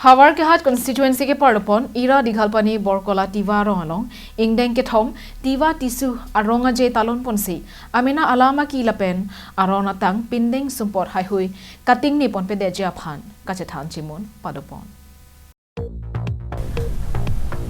Havarkehat constituency ke parpon ira Dighal Pani Borkola Tiwa arong ingdeng ke thom Tiwa Tisu arong je kealonpon si amina alama ki lapen arona tang pindeng sumpot hai hui kating ni pon pe de ja phan kachethan chimun padopon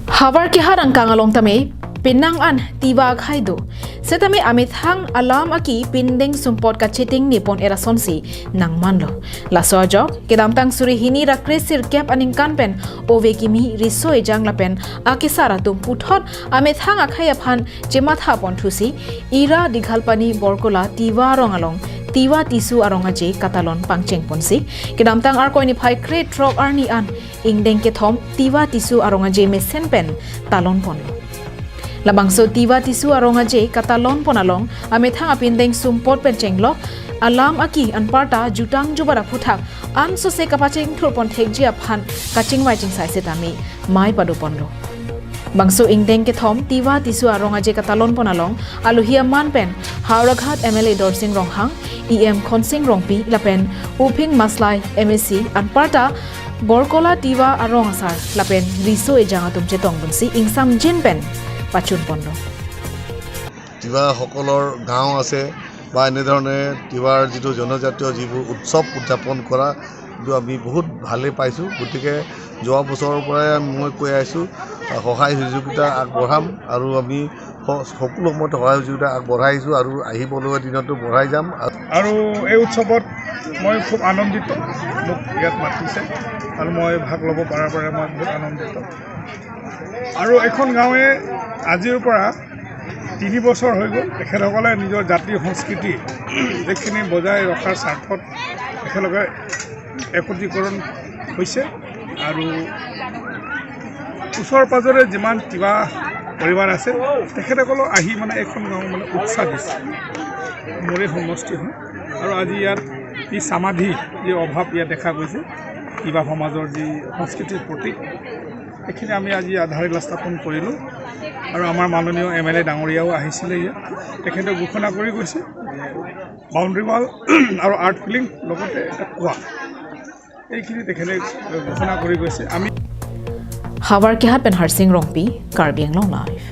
Havarkehat angkang along tame pinang an Tiwa khaido setame amit hang alam aki pindeng sumpot kacheting ni pon erason si nang manlo laso jok kedam tang suri hini ra kresir kep aning kanpen ove kimi risoi jang lapen akisara tum puthot amit hang akhaya phan jematha pon thusi ira Dighal Pani Borkola Tiwa arong along Tiwa Tisu arong aje katalon pangcheng ponsi kedam tang ar koini phai kre trok arni an ingdeng ke thom Tiwa Tisu arong aje mesen pen talon pon labangso Tiwa Tisu arong aje kealonpon along amethang apindeng sumpot penchenglo alam aki anparta jutang jubara puthak an so se kapacheng thurpon thekji aphan kaching waiting sai setami mai paduponlo bangso ingdeng ke thom Tiwa Tisu arong aje kealonpon along aluhia manpen Havarkehat MLA Dorsing Ronghang EM Khonsing Rongpi lapen uping maslai MSC anparta Borkola Tiwa arong asar lapen riso ejanga tumche tongbunsi ingsam jinpen পাচুন পন্ড তিৱা সকলৰ গাঁও আছে বা এনেধৰণে তিৱাৰ যিটো জনজাতীয় যিবোৰ উৎসৱ উদযাপন কৰা কিন্তু আমি বহুত ভালে পাইছোঁ গতিকে যোৱা বছৰৰ পৰাই মই কৈ আছোঁ সহায় সহযোগিতা আগবঢ়াম আৰু আমি সকলো সময়তে সহায় সহযোগিতা আগবঢ়াইছোঁ আৰু আহিবলগীয়া দিনতো বঢ়াই যাম আৰু এই উৎসৱত মই খুব আনন্দিত মোক ইয়াত মাতিছে আৰু মই ভাগ ল'ব পৰাৰ পৰা মই বহুত আনন্দিত আৰু এখন গাঁৱে আজিৰ পৰা 3 বছৰ হৈ গ'ল তেখেতসকলে নিজৰ জাতীয় সংস্কৃতি যিখিনি বজাই ৰখাৰ স্বাৰ্থত একেলগে একত্ৰীকৰণ হৈছে আৰু ওচৰ পাজৰে যিমান তিৱা পৰিবাৰ আছে তেখেতসকলক আহি মানে এখন গাঁও মানে উৎসাহ দিছে মোৰে সমষ্টি হয় আৰু আজি ইয়াত এই সমাধি যি অভাৱ ইয়াত দেখা গৈছে তিৱা সমাজৰ যি সংস্কৃতিৰ প্ৰতীক এইখিনি আমি আজি আধাৰশিলা স্থাপন কৰিলোঁ আৰু আমাৰ মাননীয় MLA ডাঙৰীয়াও আহিছিলে ইয়াত তেখেতে ঘোষণা কৰি গৈছে বাউণ্ডাৰী ৱাল আৰু আৰ্ট ফিলিং লগতে এটা কোৱা এইখিনি তেখেতে ঘোষণা কৰি গৈছে আমি Havarkehat pen Harsing Rongpi Karbi Anglong Live